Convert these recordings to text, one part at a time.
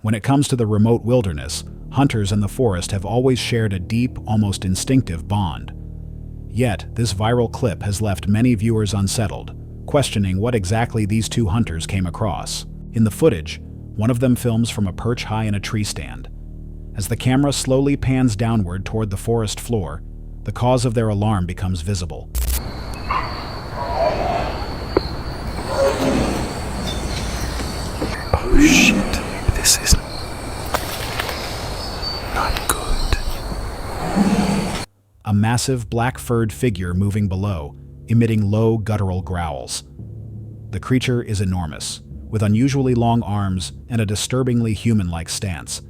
When it comes to the remote wilderness, hunters and the forest have always shared a deep, almost instinctive bond. Yet, this viral clip has left many viewers unsettled, questioning what exactly these two hunters came across. In the footage, one of them films from a perch high in a tree stand. As the camera slowly pans downward toward the forest floor, the cause of their alarm becomes visible. Oh shit, this is not good. A massive black-furred figure moving below, emitting low guttural growls. The creature is enormous, with unusually long arms and a disturbingly human-like stance,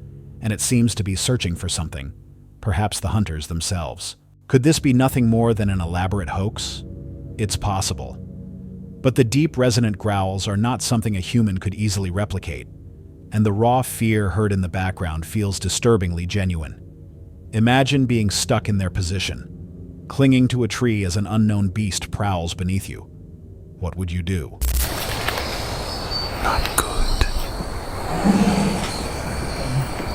and it seems to be searching for something, perhaps the hunters themselves. Could this be nothing more than an elaborate hoax? It's possible. But the deep, resonant growls are not something a human could easily replicate, and the raw fear heard in the background feels disturbingly genuine. Imagine being stuck in their position, clinging to a tree as an unknown beast prowls beneath you. What would you do? Not good.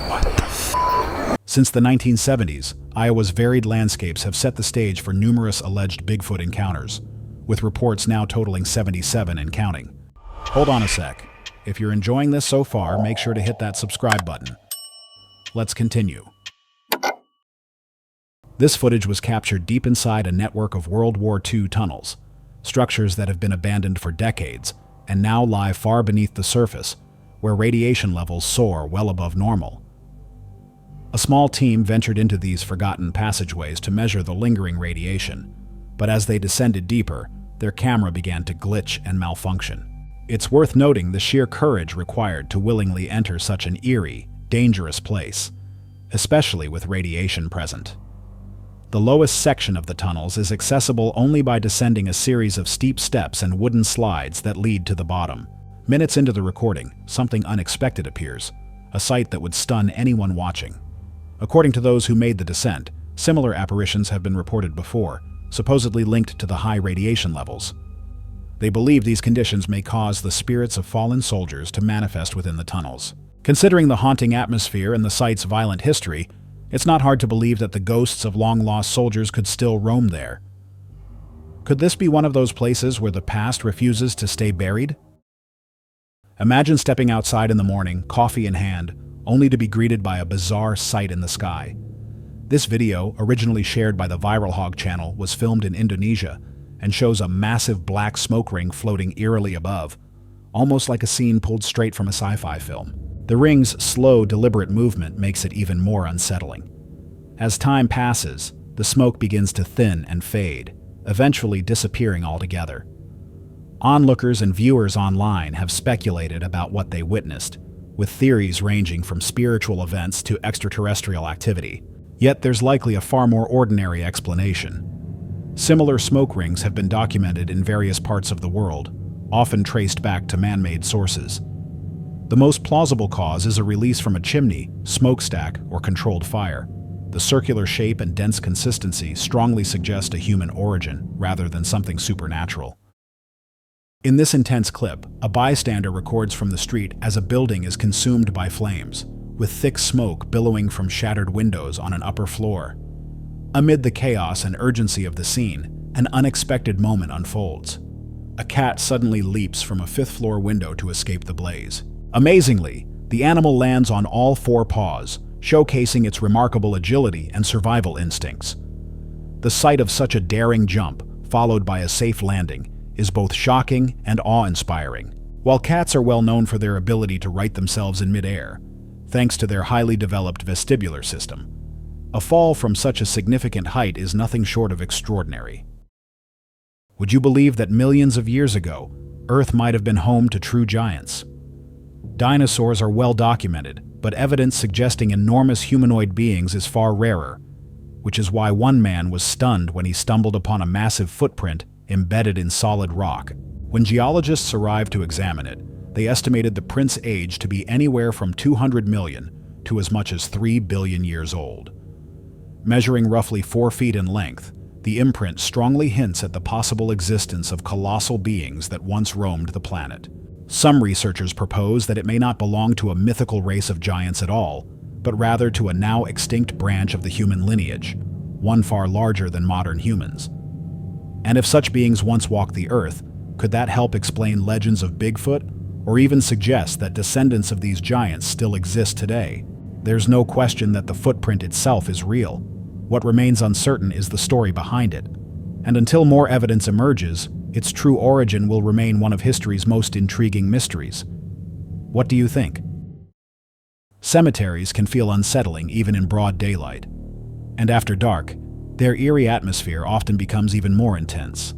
What the f? Since the 1970s, Iowa's varied landscapes have set the stage for numerous alleged Bigfoot encounters, with reports now totaling 77 and counting. Hold on a sec. If you're enjoying this so far, make sure to hit that subscribe button. Let's continue. This footage was captured deep inside a network of World War II tunnels, structures that have been abandoned for decades and now lie far beneath the surface, where radiation levels soar well above normal. A small team ventured into these forgotten passageways to measure the lingering radiation, but as they descended deeper, their camera began to glitch and malfunction. It's worth noting the sheer courage required to willingly enter such an eerie, dangerous place, especially with radiation present. The lowest section of the tunnels is accessible only by descending a series of steep steps and wooden slides that lead to the bottom. Minutes into the recording, something unexpected appears, a sight that would stun anyone watching. According to those who made the descent, similar apparitions have been reported before, supposedly linked to the high radiation levels. They believe these conditions may cause the spirits of fallen soldiers to manifest within the tunnels. Considering the haunting atmosphere and the site's violent history, it's not hard to believe that the ghosts of long-lost soldiers could still roam there. Could this be one of those places where the past refuses to stay buried? Imagine stepping outside in the morning, coffee in hand, only to be greeted by a bizarre sight in the sky. This video, originally shared by the Viral Hog channel, was filmed in Indonesia and shows a massive black smoke ring floating eerily above, almost like a scene pulled straight from a sci-fi film. The ring's slow, deliberate movement makes it even more unsettling. As time passes, the smoke begins to thin and fade, eventually disappearing altogether. Onlookers and viewers online have speculated about what they witnessed, with theories ranging from spiritual events to extraterrestrial activity. Yet there's likely a far more ordinary explanation. Similar smoke rings have been documented in various parts of the world, often traced back to man-made sources. The most plausible cause is a release from a chimney, smokestack, or controlled fire. The circular shape and dense consistency strongly suggest a human origin rather than something supernatural. In this intense clip, a bystander records from the street as a building is consumed by flames, with thick smoke billowing from shattered windows on an upper floor. Amid the chaos and urgency of the scene, an unexpected moment unfolds. A cat suddenly leaps from a fifth-floor window to escape the blaze. Amazingly, the animal lands on all four paws, showcasing its remarkable agility and survival instincts. The sight of such a daring jump, followed by a safe landing, is both shocking and awe-inspiring. While cats are well known for their ability to right themselves in midair, thanks to their highly developed vestibular system, a fall from such a significant height is nothing short of extraordinary. Would you believe that millions of years ago, Earth might have been home to true giants? Dinosaurs are well documented, but evidence suggesting enormous humanoid beings is far rarer, which is why one man was stunned when he stumbled upon a massive footprint embedded in solid rock. When geologists arrived to examine it, they estimated the print's age to be anywhere from 200 million to as much as 3 billion years old. Measuring roughly 4 feet in length, the imprint strongly hints at the possible existence of colossal beings that once roamed the planet. Some researchers propose that it may not belong to a mythical race of giants at all, but rather to a now extinct branch of the human lineage, one far larger than modern humans. And if such beings once walked the earth, could that help explain legends of Bigfoot, or even suggest that descendants of these giants still exist today? There's no question that the footprint itself is real. What remains uncertain is the story behind it. And until more evidence emerges, its true origin will remain one of history's most intriguing mysteries. What do you think? Cemeteries can feel unsettling even in broad daylight. And after dark, their eerie atmosphere often becomes even more intense.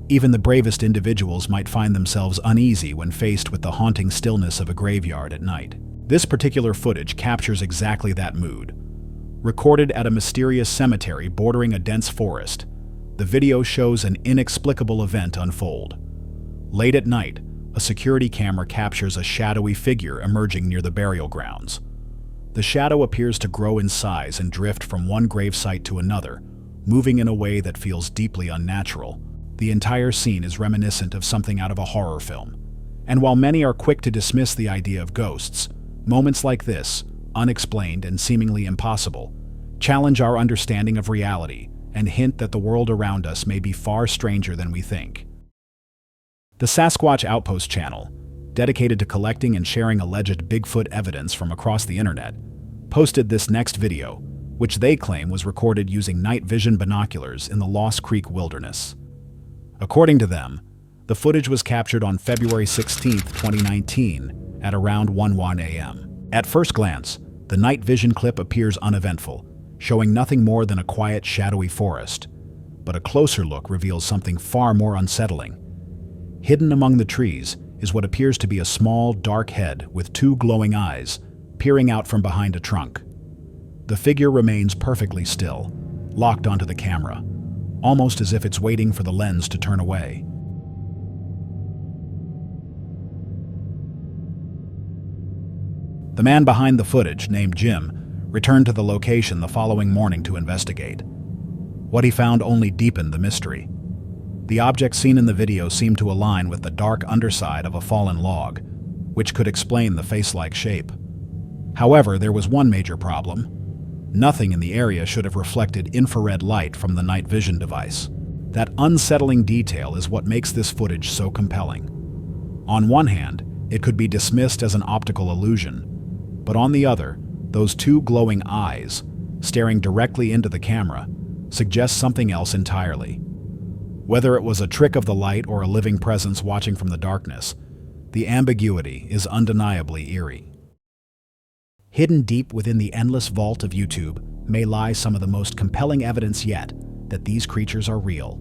Even the bravest individuals might find themselves uneasy when faced with the haunting stillness of a graveyard at night. This particular footage captures exactly that mood. Recorded at a mysterious cemetery bordering a dense forest, the video shows an inexplicable event unfold. Late at night, a security camera captures a shadowy figure emerging near the burial grounds. The shadow appears to grow in size and drift from one gravesite to another, moving in a way that feels deeply unnatural. The entire scene is reminiscent of something out of a horror film. And while many are quick to dismiss the idea of ghosts, moments like this, unexplained and seemingly impossible, challenge our understanding of reality and hint that the world around us may be far stranger than we think. The Sasquatch Outpost channel, dedicated to collecting and sharing alleged Bigfoot evidence from across the internet, posted this next video, which they claim was recorded using night vision binoculars in the Lost Creek wilderness. According to them, the footage was captured on February 16, 2019, at around 1:01 a.m. At first glance, the night vision clip appears uneventful, showing nothing more than a quiet, shadowy forest. But a closer look reveals something far more unsettling. Hidden among the trees is what appears to be a small, dark head with two glowing eyes, peering out from behind a trunk. The figure remains perfectly still, locked onto the camera, almost as if it's waiting for the lens to turn away. The man behind the footage, named Jim, returned to the location the following morning to investigate. What he found only deepened the mystery. The object seen in the video seemed to align with the dark underside of a fallen log, which could explain the face-like shape. However, there was one major problem. Nothing in the area should have reflected infrared light from the night vision device. That unsettling detail is what makes this footage so compelling. On one hand, it could be dismissed as an optical illusion, but on the other, those two glowing eyes, staring directly into the camera, suggest something else entirely. Whether it was a trick of the light or a living presence watching from the darkness, the ambiguity is undeniably eerie. Hidden deep within the endless vault of YouTube may lie some of the most compelling evidence yet that these creatures are real.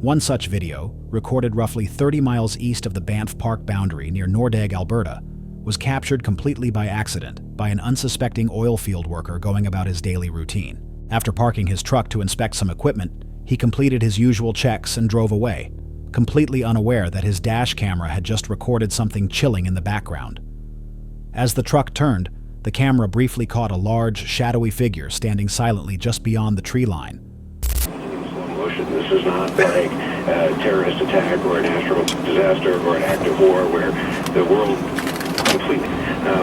One such video, recorded roughly 30 miles east of the Banff Park boundary near Nordegg, Alberta, was captured completely by accident by an unsuspecting oil field worker going about his daily routine. After parking his truck to inspect some equipment, he completed his usual checks and drove away, completely unaware that his dash camera had just recorded something chilling in the background. As the truck turned, the camera briefly caught a large, shadowy figure standing silently just beyond the tree line. This is not like a terrorist attack or a natural disaster or an act of war where the world completely,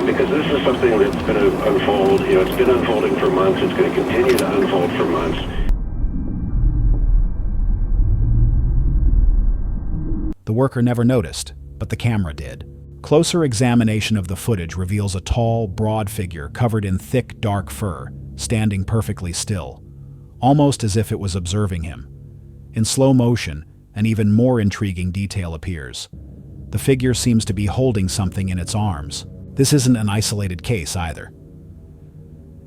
because this is something that's going to unfold. It's been unfolding for months. It's going to continue to unfold for months. The worker never noticed, but the camera did. Closer examination of the footage reveals a tall, broad figure covered in thick, dark fur, standing perfectly still, almost as if it was observing him. In slow motion, an even more intriguing detail appears. The figure seems to be holding something in its arms. This isn't an isolated case either.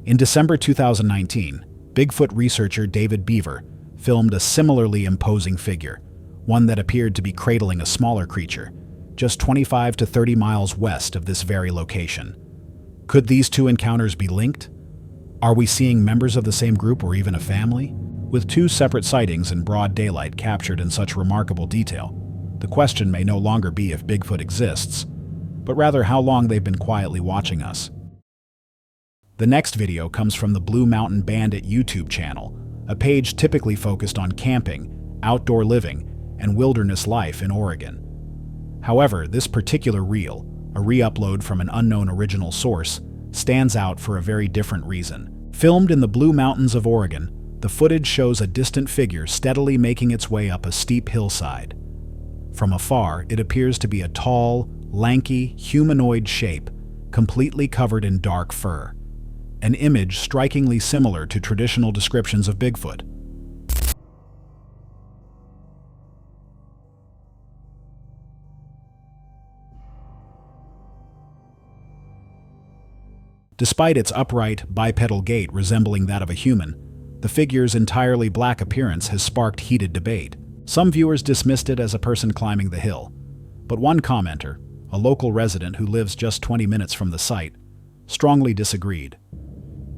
In December 2019, Bigfoot researcher David Beaver filmed a similarly imposing figure, one that appeared to be cradling a smaller creature, just 25 to 30 miles west of this very location. Could these two encounters be linked? Are we seeing members of the same group or even a family? With two separate sightings in broad daylight captured in such remarkable detail, the question may no longer be if Bigfoot exists, but rather how long they've been quietly watching us. The next video comes from the Blue Mountain Bandit YouTube channel, a page typically focused on camping, outdoor living, and wilderness life in Oregon. However, this particular reel, a re-upload from an unknown original source, stands out for a very different reason. Filmed in the Blue Mountains of Oregon, the footage shows a distant figure steadily making its way up a steep hillside. From afar, it appears to be a tall, lanky, humanoid shape, completely covered in dark fur. An image strikingly similar to traditional descriptions of Bigfoot. Despite its upright, bipedal gait resembling that of a human, the figure's entirely black appearance has sparked heated debate. Some viewers dismissed it as a person climbing the hill, but one commenter, a local resident who lives just 20 minutes from the site, strongly disagreed.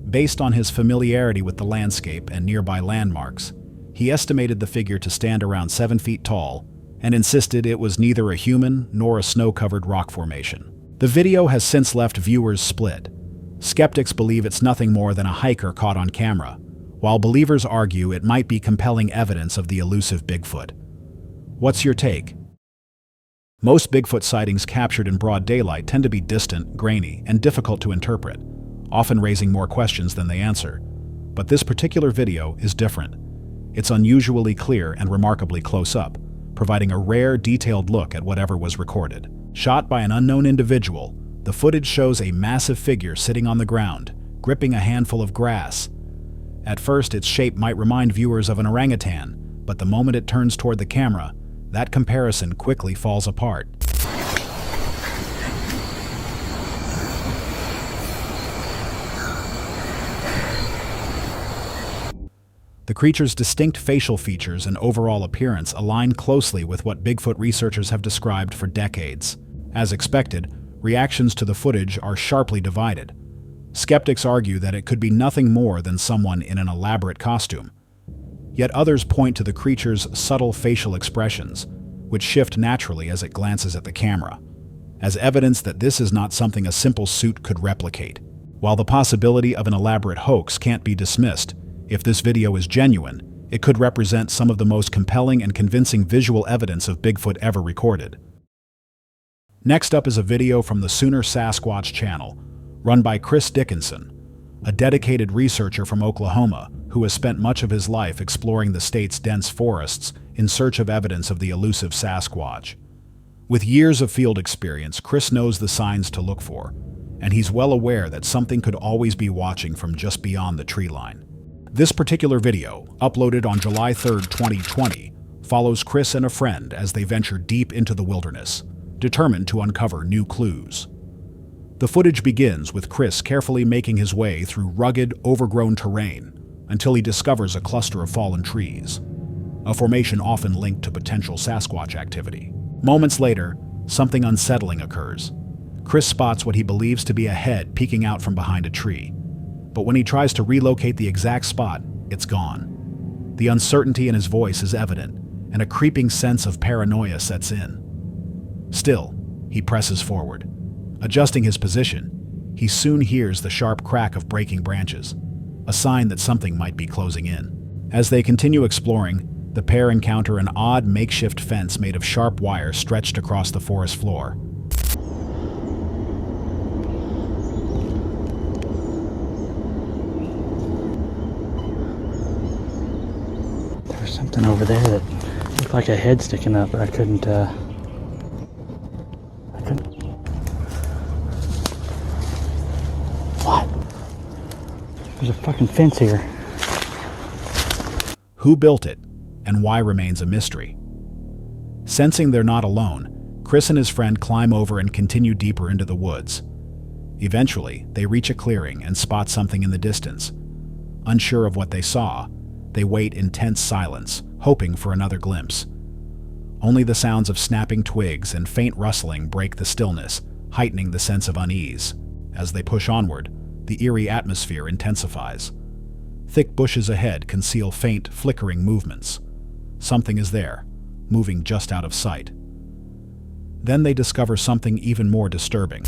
Based on his familiarity with the landscape and nearby landmarks, he estimated the figure to stand around 7 feet tall and insisted it was neither a human nor a snow-covered rock formation. The video has since left viewers split. Skeptics believe it's nothing more than a hiker caught on camera, while believers argue it might be compelling evidence of the elusive Bigfoot. What's your take? Most Bigfoot sightings captured in broad daylight tend to be distant, grainy, and difficult to interpret, often raising more questions than they answer. But this particular video is different. It's unusually clear and remarkably close up, providing a rare, detailed look at whatever was recorded. Shot by an unknown individual, the footage shows a massive figure sitting on the ground, gripping a handful of grass. At first, its shape might remind viewers of an orangutan, but the moment it turns toward the camera, that comparison quickly falls apart. The creature's distinct facial features and overall appearance align closely with what Bigfoot researchers have described for decades. As expected, reactions to the footage are sharply divided. Skeptics argue that it could be nothing more than someone in an elaborate costume. Yet others point to the creature's subtle facial expressions, which shift naturally as it glances at the camera, as evidence that this is not something a simple suit could replicate. While the possibility of an elaborate hoax can't be dismissed, if this video is genuine, it could represent some of the most compelling and convincing visual evidence of Bigfoot ever recorded. Next up is a video from the Juvenile Sasquatch channel, run by Chris Dickinson, a dedicated researcher from Oklahoma who has spent much of his life exploring the state's dense forests in search of evidence of the elusive Sasquatch. With years of field experience, Chris knows the signs to look for, and he's well aware that something could always be watching from just beyond the tree line. This particular video, uploaded on July 3, 2020, follows Chris and a friend as they venture deep into the wilderness, determined to uncover new clues. The footage begins with Chris carefully making his way through rugged, overgrown terrain until he discovers a cluster of fallen trees, a formation often linked to potential Sasquatch activity. Moments later, something unsettling occurs. Chris spots what he believes to be a head peeking out from behind a tree, but when he tries to relocate the exact spot, it's gone. The uncertainty in his voice is evident, and a creeping sense of paranoia sets in. Still, he presses forward. Adjusting his position, he soon hears the sharp crack of breaking branches, a sign that something might be closing in. As they continue exploring, the pair encounter an odd makeshift fence made of sharp wire stretched across the forest floor. There was something over there that looked like a head sticking up, but I couldn't. What? There's a fucking fence here. Who built it, and why remains a mystery. Sensing they're not alone, Chris and his friend climb over and continue deeper into the woods. Eventually, they reach a clearing and spot something in the distance. Unsure of what they saw, they wait in tense silence, hoping for another glimpse. Only the sounds of snapping twigs and faint rustling break the stillness, heightening the sense of unease. As they push onward, the eerie atmosphere intensifies. Thick bushes ahead conceal faint, flickering movements. Something is there, moving just out of sight. Then they discover something even more disturbing.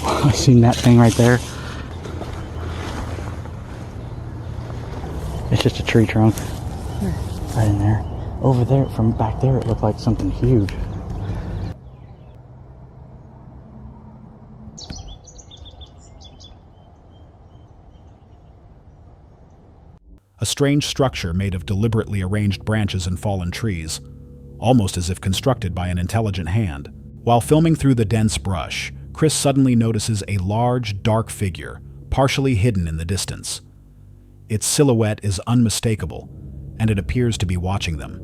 I seen that thing right there. It's just a tree trunk. Right in there. over there, from back there, it looked like something huge. A strange structure made of deliberately arranged branches and fallen trees, almost as if constructed by an intelligent hand. While filming through the dense brush, Chris suddenly notices a large, dark figure, partially hidden in the distance. Its silhouette is unmistakable, and it appears to be watching them.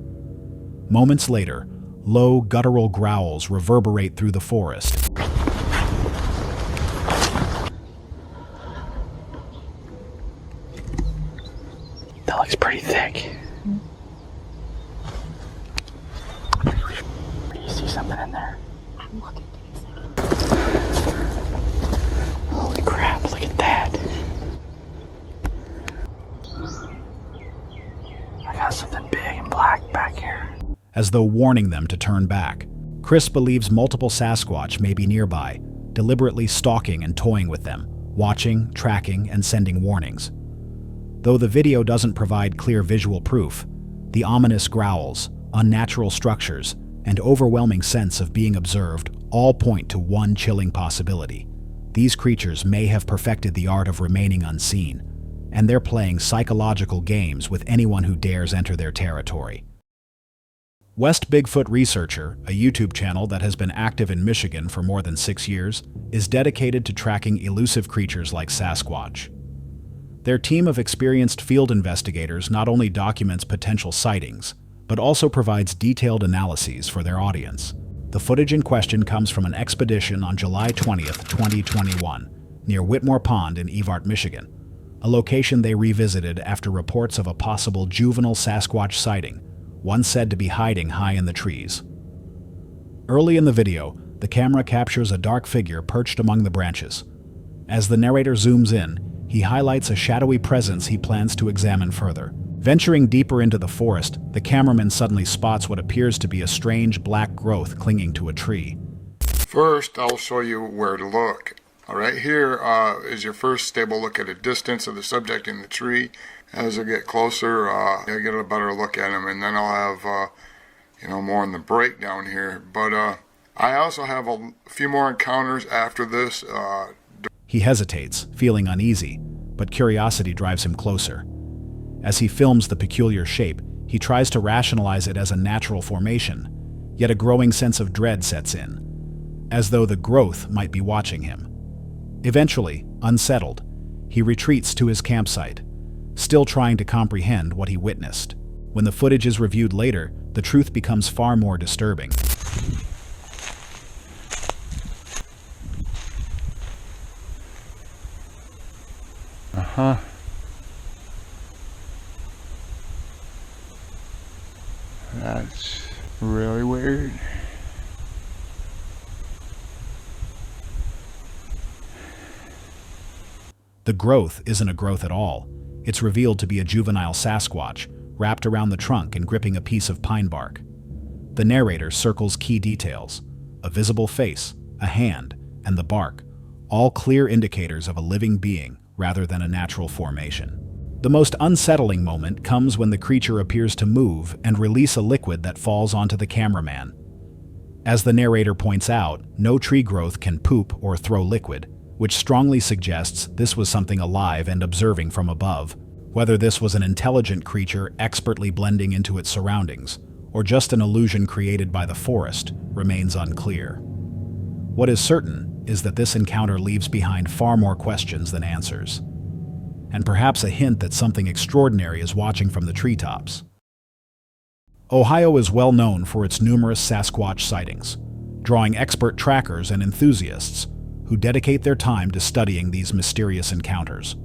Moments later, low, guttural growls reverberate through the forest. That looks pretty thick. Do you see something in there? I'm looking. Holy crap, look at that. I got something big and black back here. As though warning them to turn back, Chris believes multiple Sasquatch may be nearby, deliberately stalking and toying with them, watching, tracking, and sending warnings. Though the video doesn't provide clear visual proof, the ominous growls, unnatural structures, and overwhelming sense of being observed all point to one chilling possibility. These creatures may have perfected the art of remaining unseen, and they're playing psychological games with anyone who dares enter their territory. West Bigfoot Researcher, a YouTube channel that has been active in Michigan for more than 6 years, is dedicated to tracking elusive creatures like Sasquatch. Their team of experienced field investigators not only documents potential sightings, but also provides detailed analyses for their audience. The footage in question comes from an expedition on July 20th, 2021, near Whitmore Pond in Evart, Michigan, a location they revisited after reports of a possible juvenile Sasquatch sighting, one said to be hiding high in the trees. Early in the video, the camera captures a dark figure perched among the branches. As the narrator zooms in, he highlights a shadowy presence he plans to examine further. Venturing deeper into the forest, the cameraman suddenly spots what appears to be a strange black growth clinging to a tree. First, I'll show you where to look. Right here is your first stable look at a distance of the subject in the tree. As I get closer, I get a better look at him, and then I'll have, more in the breakdown here. But I also have a few more encounters after this. He hesitates, feeling uneasy, but curiosity drives him closer. As he films the peculiar shape, he tries to rationalize it as a natural formation, yet a growing sense of dread sets in, as though the growth might be watching him. Eventually, unsettled, he retreats to his campsite, still trying to comprehend what he witnessed. When the footage is reviewed later, the truth becomes far more disturbing. That's really weird. The growth isn't a growth at all. It's revealed to be a juvenile Sasquatch, wrapped around the trunk and gripping a piece of pine bark. The narrator circles key details: a visible face, a hand, and the bark, all clear indicators of a living being rather than a natural formation. The most unsettling moment comes when the creature appears to move and release a liquid that falls onto the cameraman. As the narrator points out, no tree growth can poop or throw liquid, which strongly suggests this was something alive and observing from above. Whether this was an intelligent creature expertly blending into its surroundings, or just an illusion created by the forest, remains unclear. What is certain is that this encounter leaves behind far more questions than answers, and perhaps a hint that something extraordinary is watching from the treetops. Ohio is well known for its numerous Sasquatch sightings, drawing expert trackers and enthusiasts who dedicate their time to studying these mysterious encounters.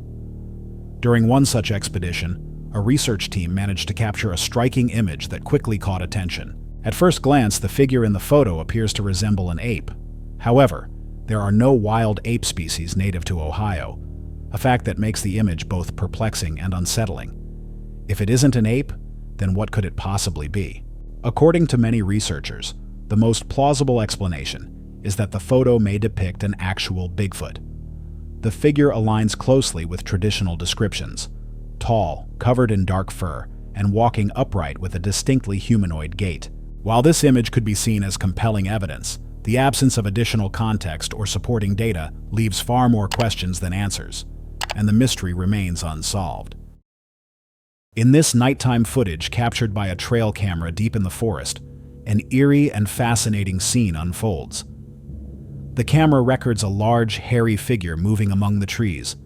During one such expedition, a research team managed to capture a striking image that quickly caught attention. At first glance, the figure in the photo appears to resemble an ape. However, there are no wild ape species native to Ohio, a fact that makes the image both perplexing and unsettling. If it isn't an ape, then what could it possibly be? According to many researchers, the most plausible explanation is that the photo may depict an actual Bigfoot. The figure aligns closely with traditional descriptions: tall, covered in dark fur, and walking upright with a distinctly humanoid gait. While this image could be seen as compelling evidence, the absence of additional context or supporting data leaves far more questions than answers, and the mystery remains unsolved. In this nighttime footage captured by a trail camera deep in the forest, an eerie and fascinating scene unfolds. The camera records a large, hairy figure moving among the trees,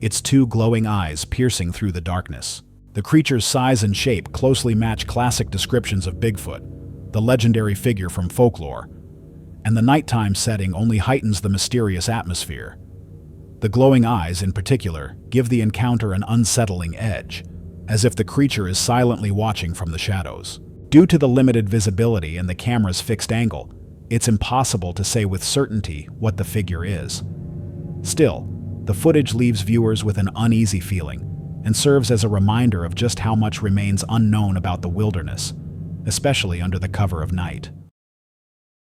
its two glowing eyes piercing through the darkness. The creature's size and shape closely match classic descriptions of Bigfoot, the legendary figure from folklore, and the nighttime setting only heightens the mysterious atmosphere. The glowing eyes, in particular, give the encounter an unsettling edge, as if the creature is silently watching from the shadows. Due to the limited visibility and the camera's fixed angle, it's impossible to say with certainty what the figure is. Still, the footage leaves viewers with an uneasy feeling and serves as a reminder of just how much remains unknown about the wilderness, especially under the cover of night.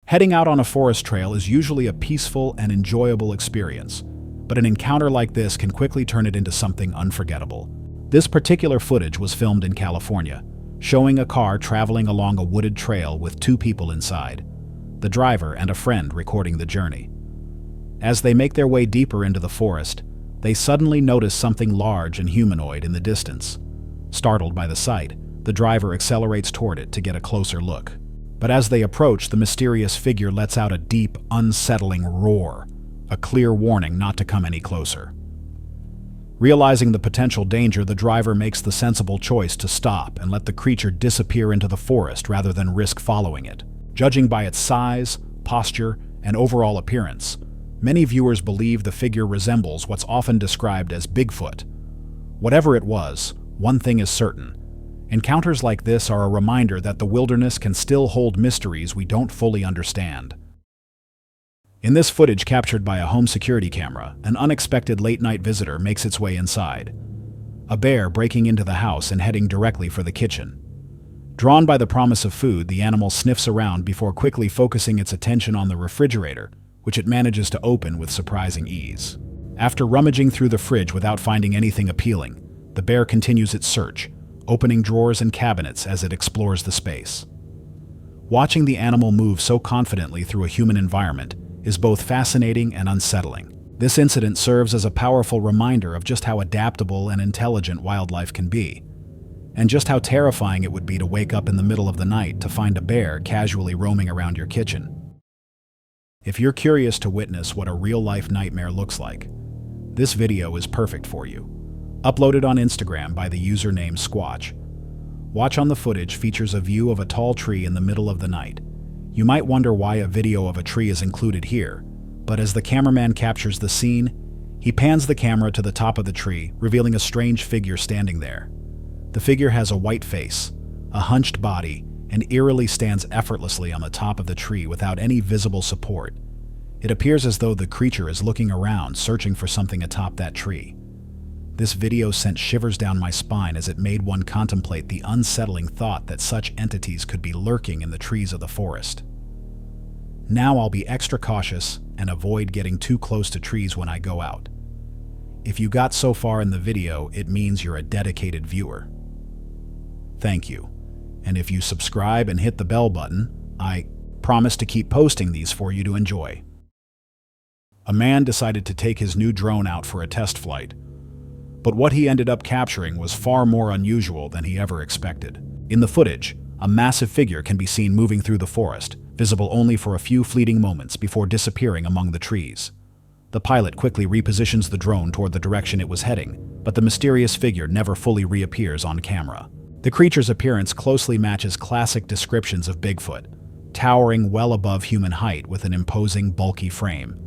Heading out on a forest trail is usually a peaceful and enjoyable experience, but an encounter like this can quickly turn it into something unforgettable. This particular footage was filmed in California, showing a car traveling along a wooded trail with two people inside, the driver and a friend recording the journey. As they make their way deeper into the forest, they suddenly notice something large and humanoid in the distance. Startled by the sight, the driver accelerates toward it to get a closer look. But as they approach, the mysterious figure lets out a deep, unsettling roar, a clear warning not to come any closer. Realizing the potential danger, the driver makes the sensible choice to stop and let the creature disappear into the forest rather than risk following it. Judging by its size, posture, and overall appearance, many viewers believe the figure resembles what's often described as Bigfoot. Whatever it was, one thing is certain. Encounters like this are a reminder that the wilderness can still hold mysteries we don't fully understand. In this footage captured by a home security camera, an unexpected late-night visitor makes its way inside. A bear breaking into the house and heading directly for the kitchen. Drawn by the promise of food, the animal sniffs around before quickly focusing its attention on the refrigerator, which it manages to open with surprising ease. After rummaging through the fridge without finding anything appealing, the bear continues its search, opening drawers and cabinets as it explores the space. Watching the animal move so confidently through a human environment is both fascinating and unsettling. This incident serves as a powerful reminder of just how adaptable and intelligent wildlife can be, and just how terrifying it would be to wake up in the middle of the night to find a bear casually roaming around your kitchen. If you're curious to witness what a real-life nightmare looks like, this video is perfect for you. Uploaded on Instagram by the username Squatch. Watch On the footage features a view of a tall tree in the middle of the night. You might wonder why a video of a tree is included here, but as the cameraman captures the scene, he pans the camera to the top of the tree, revealing a strange figure standing there. The figure has a white face, a hunched body, and eerily stands effortlessly on the top of the tree without any visible support. It appears as though the creature is looking around, searching for something atop that tree. This video sent shivers down my spine as it made one contemplate the unsettling thought that such entities could be lurking in the trees of the forest. Now I'll be extra cautious and avoid getting too close to trees when I go out. If you got so far in the video, it means you're a dedicated viewer. Thank you. And if you subscribe and hit the bell button, I promise to keep posting these for you to enjoy. A man decided to take his new drone out for a test flight, but what he ended up capturing was far more unusual than he ever expected. In the footage, a massive figure can be seen moving through the forest, visible only for a few fleeting moments before disappearing among the trees. The pilot quickly repositions the drone toward the direction it was heading, but the mysterious figure never fully reappears on camera. The creature's appearance closely matches classic descriptions of Bigfoot, towering well above human height with an imposing, bulky frame.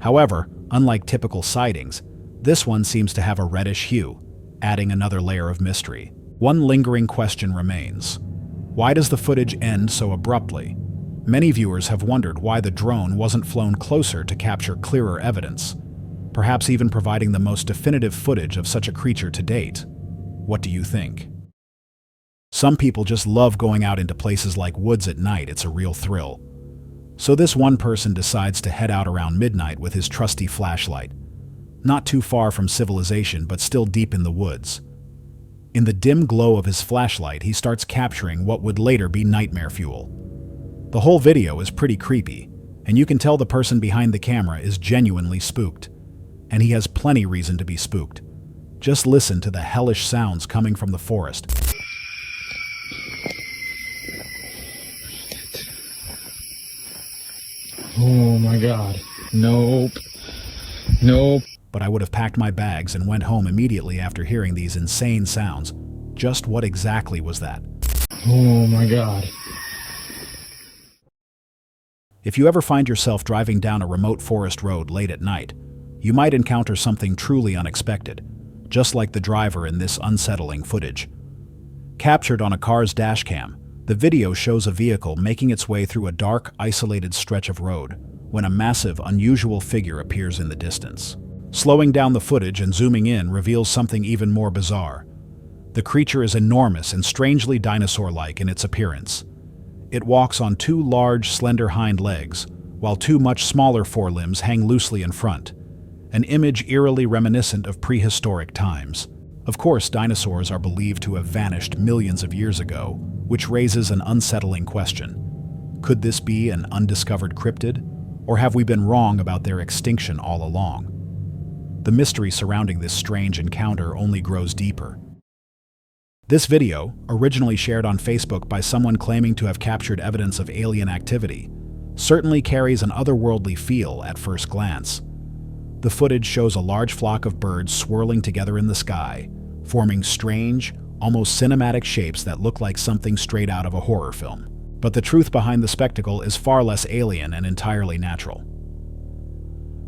However, unlike typical sightings, this one seems to have a reddish hue, adding another layer of mystery. One lingering question remains. Why does the footage end so abruptly? Many viewers have wondered why the drone wasn't flown closer to capture clearer evidence, perhaps even providing the most definitive footage of such a creature to date. What do you think? Some people just love going out into places like woods at night. It's a real thrill. So this one person decides to head out around midnight with his trusty flashlight. Not too far from civilization, but still deep in the woods. In the dim glow of his flashlight, he starts capturing what would later be nightmare fuel. The whole video is pretty creepy, and you can tell the person behind the camera is genuinely spooked. And he has plenty reason to be spooked. Just listen to the hellish sounds coming from the forest. Oh my god. Nope. Nope. But I would have packed my bags and went home immediately after hearing these insane sounds. Just what exactly was that? Oh my god. If you ever find yourself driving down a remote forest road late at night, you might encounter something truly unexpected, just like the driver in this unsettling footage. Captured on a car's dashcam, the video shows a vehicle making its way through a dark, isolated stretch of road when a massive, unusual figure appears in the distance. Slowing down the footage and zooming in reveals something even more bizarre. The creature is enormous and strangely dinosaur-like in its appearance. It walks on two large, slender hind legs, while two much smaller forelimbs hang loosely in front, an image eerily reminiscent of prehistoric times. Of course, dinosaurs are believed to have vanished millions of years ago, which raises an unsettling question. Could this be an undiscovered cryptid, or have we been wrong about their extinction all along? The mystery surrounding this strange encounter only grows deeper. This video, originally shared on Facebook by someone claiming to have captured evidence of alien activity, certainly carries an otherworldly feel at first glance. The footage shows a large flock of birds swirling together in the sky, forming strange, almost cinematic shapes that look like something straight out of a horror film. But the truth behind the spectacle is far less alien and entirely natural.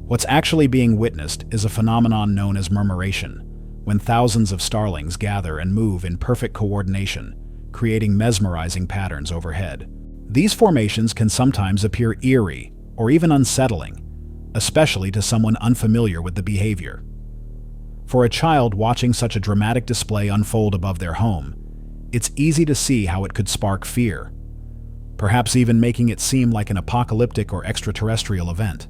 What's actually being witnessed is a phenomenon known as murmuration, when thousands of starlings gather and move in perfect coordination, creating mesmerizing patterns overhead. These formations can sometimes appear eerie or even unsettling, especially to someone unfamiliar with the behavior. For a child watching such a dramatic display unfold above their home, it's easy to see how it could spark fear, perhaps even making it seem like an apocalyptic or extraterrestrial event.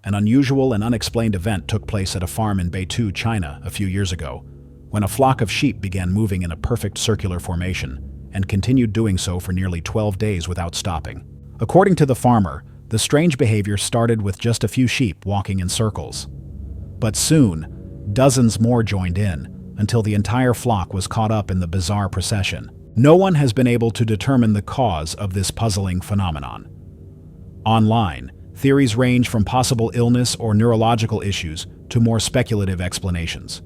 An unusual and unexplained event took place at a farm in Beitou, China, a few years ago, when a flock of sheep began moving in a perfect circular formation and continued doing so for nearly 12 days without stopping. According to the farmer, the strange behavior started with just a few sheep walking in circles. But soon, dozens more joined in, until the entire flock was caught up in the bizarre procession. No one has been able to determine the cause of this puzzling phenomenon. Online, theories range from possible illness or neurological issues to more speculative explanations.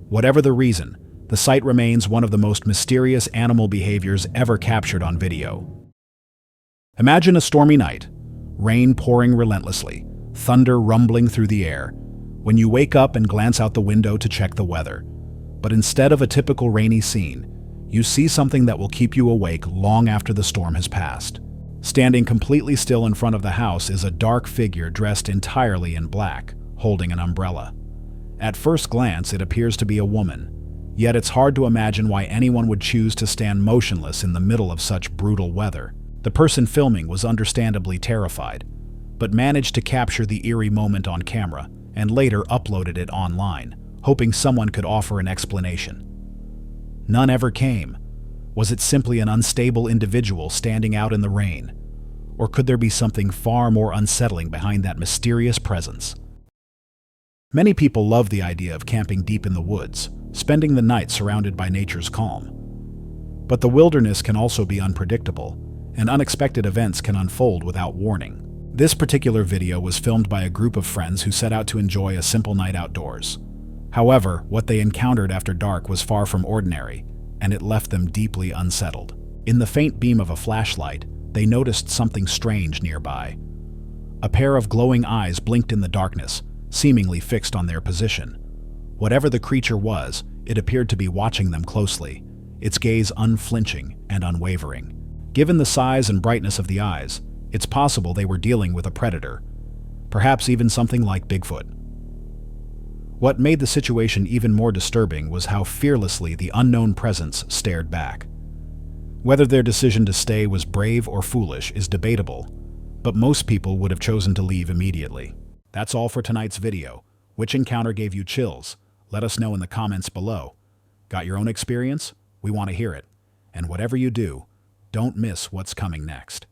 Whatever the reason, the sight remains one of the most mysterious animal behaviors ever captured on video. Imagine a stormy night, rain pouring relentlessly, thunder rumbling through the air, when you wake up and glance out the window to check the weather. But instead of a typical rainy scene, you see something that will keep you awake long after the storm has passed. Standing completely still in front of the house is a dark figure dressed entirely in black, holding an umbrella. At first glance, it appears to be a woman, yet it's hard to imagine why anyone would choose to stand motionless in the middle of such brutal weather. The person filming was understandably terrified, but managed to capture the eerie moment on camera and later uploaded it online, hoping someone could offer an explanation. None ever came. Was it simply an unstable individual standing out in the rain? Or could there be something far more unsettling behind that mysterious presence? Many people love the idea of camping deep in the woods, spending the night surrounded by nature's calm. But the wilderness can also be unpredictable, and unexpected events can unfold without warning. This particular video was filmed by a group of friends who set out to enjoy a simple night outdoors. However, what they encountered after dark was far from ordinary, and it left them deeply unsettled. In the faint beam of a flashlight, they noticed something strange nearby. A pair of glowing eyes blinked in the darkness, seemingly fixed on their position. Whatever the creature was, it appeared to be watching them closely, its gaze unflinching and unwavering. Given the size and brightness of the eyes, it's possible they were dealing with a predator, perhaps even something like Bigfoot. What made the situation even more disturbing was how fearlessly the unknown presence stared back. Whether their decision to stay was brave or foolish is debatable, but most people would have chosen to leave immediately. That's all for tonight's video. Which encounter gave you chills? Let us know in the comments below. Got your own experience? We want to hear it. And whatever you do, don't miss what's coming next.